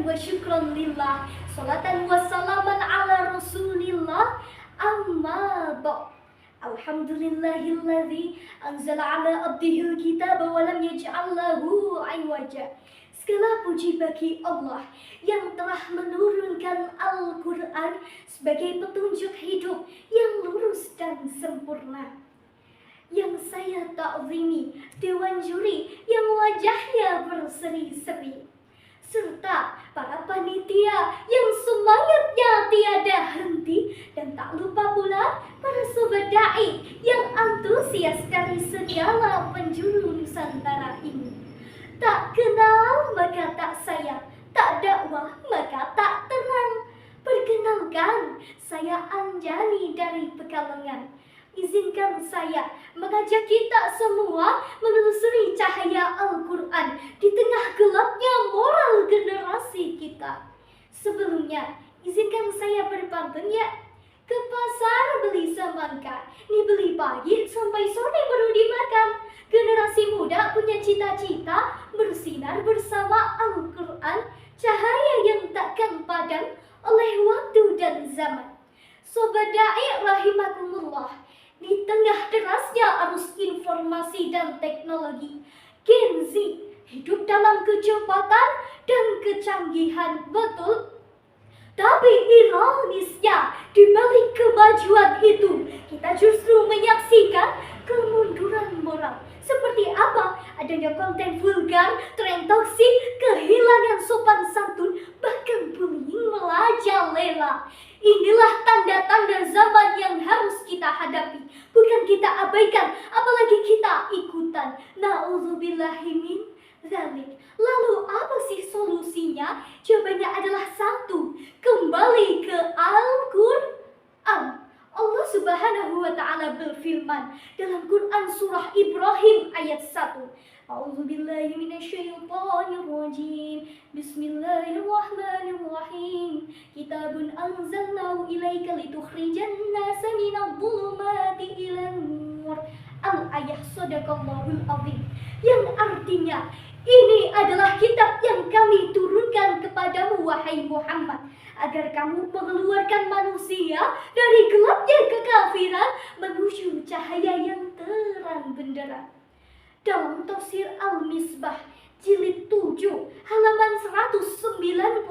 hamdan wa syukran lillah, salatan wa salaman ala rasulillah, amma ba'd. Alhamdulillahilladzi anzala ala abdihil kitaba wa lam yaj'al lahu iwaja. Segala puji bagi Allah yang telah menurunkan Al-Quran sebagai petunjuk hidup yang lurus dan sempurna. Yang saya ta'zimi dewan juri yang wajahnya berseri-seri, serta para panitia yang semangatnya tiada henti, dan tak lupa pula para sobat da'i yang antusias dari segala penjuru Nusantara ini. Tak kenal maka tak sayang, tak dakwah maka tak terang. Perkenalkan, saya Anjani dari Pekalongan. Izinkan saya mengajak kita semua menelusuri cahaya Al-Quran di tengah gelapnya moral generasi kita. Sebelumnya, izinkan saya berpantun ya. Ke pasar beli semangka, nih beli pagi sampai sore baru dimakan. Generasi muda punya cita-cita bersinar bersama Al-Quran, cahaya yang takkan padam oleh waktu dan zaman. Sobat da'i rahimakumullah, di tengah derasnya arus informasi dan teknologi, Gen Z hidup dalam kecepatan dan kecanggihan, betul. Tapi ironisnya, di balik kemajuan itu, kita justru menyaksikan kemunduran moral. Seperti apa? Adanya konten vulgar, tren toksik, kehilangan sopan santun, bahkan bullying merajalela. Inilah tanda-tanda zaman yang harus kita hadapi, bukan kita abaikan, apalagi kita ikutan. Na'udzubillahi min dzalik. Lalu apa sih solusinya? Jawabannya adalah satu, kembali ke Al-Quran. Allah Subhanahu wa Ta'ala berfirman dalam Quran surah Ibrahim ayat 1. A'udzubillahi minasyaitonirrajim. Bismillahirrahmanirrahim. Kitabun anzalnahu ilaika litukhrijan nasa minadh-dhulumati ilan nur. Al-ayah sadaqallahul azim. Yang artinya, ini adalah kitab yang kami turunkan kepadamu wahai Muhammad, agar kamu mengeluarkan manusia dari gelapnya kekafiran menuju cahaya yang terang benderang. Dalam tafsir Al-Misbah jilid 7 halaman 197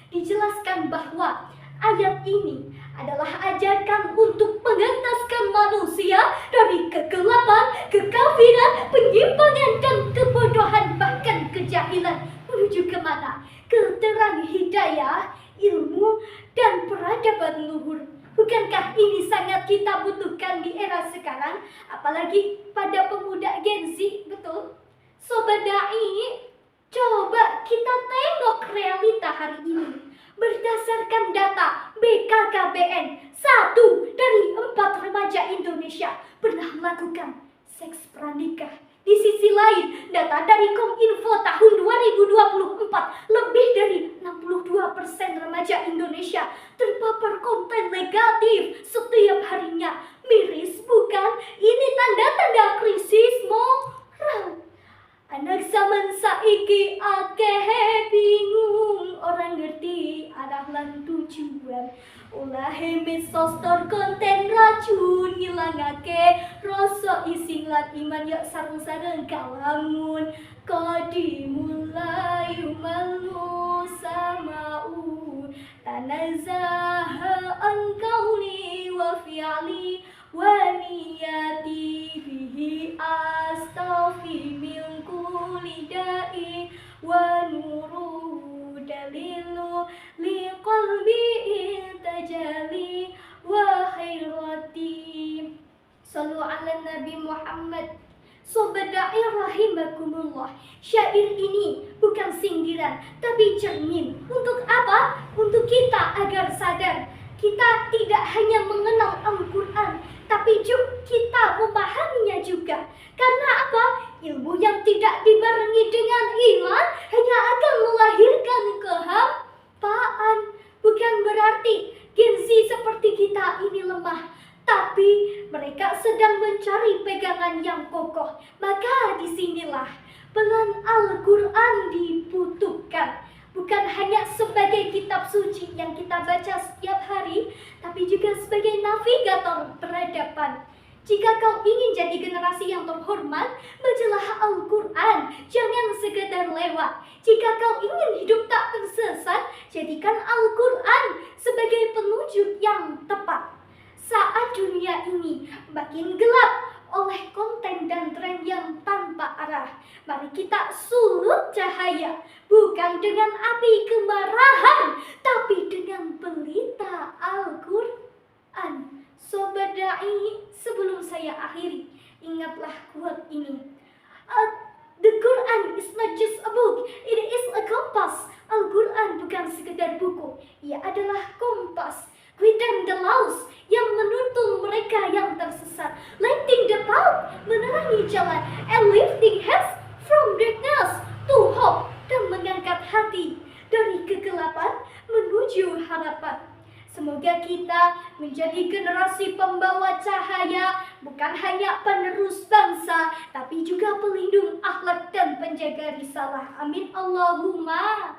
dijelaskan bahwa ayat ini adalah ajakan untuk mengentaskan manusia dari kegelapan, kekafiran, penyimpangan dan kebodohan, bahkan kejahilan, menuju kemana? Ke terang hidayah, ilmu, dan peradaban luhur. Bukankah ini sangat kita butuhkan di era sekarang, apalagi pada pemuda Gen Z, betul? Sobat da'i, coba kita tengok realita hari ini. Berdasarkan data BKKBN, 1 dari 4 remaja Indonesia pernah melakukan seks pranikah. Di sisi lain, data dari Kominfo tahun 2024, lebih dari 62% remaja Indonesia terpapar konten negatif setiap harinya. Miris bukan? Ini tanda-tanda krisis moral. Anak zaman saiki akeh bingung, orang ngerti arah lan tujuan. Olahe medsos konten racun ngilangake rasa ising lan iman, ya sareng-sareng kalamun qadimulai malu sama'u tanazaha an qauli wa fi'li wa niyati bihi astafi min kulli da'i wa nuru dalilu li qalbi tajali wa khairati. Sallu ala Nabi Muhammad. Sobat da'i rahimakumullah, syair ini bukan sindiran tapi cermin. Untuk apa? Untuk kita agar sadar kita tidak hanya mengenal Al-Quran, tapi juga kita memahaminya juga. Karena apa? Ilmu yang tidak dibarengi dengan iman hanya akan melahirkan kehampaan. Bukan berarti Gen Z seperti kita ini lemah, tapi mereka sedang mencari pegangan yang kokoh. Maka disinilah peran Al-Quran dibutuhkan. bukan hanya sebagai kitab suci yang kita baca setiap hari, tapi juga sebagai navigator peradaban. Jika kau ingin jadi generasi yang terhormat, bacalah Al-Quran, jangan sekedar lewat. Jika kau ingin hidup tak tersesat, jadikan Al-Quran sebagai penunjuk yang tepat. Saat dunia ini makin gelap oleh konten dan tren yang tanpa arah, mari kita sulut cahaya, bukan dengan api kemarahan, tapi dengan pelita Al-Quran. Sobat Dai, sebelum saya akhiri, ingatlah quote ini. The Quran is not just a book, it is a compass. Al-Quran bukan sekedar buku, ia adalah kompas. Guiding the lost, yang menuntun mereka yang tersesat. Lighting the path, menerangi jalan. And lifting heads from darkness to hope, dan mengangkat hati dari kegelapan menuju harapan. Semoga kita menjadi generasi pembawa cahaya, bukan hanya penerus bangsa, tapi juga pelindung akhlak dan penjaga risalah. Amin Allahumma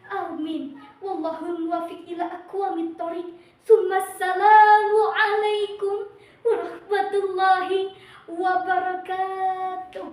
amin. Wallahul muwaffiq ila aqwamit thoriq. Assalamu alaikum warahmatullahi wabarakatuh.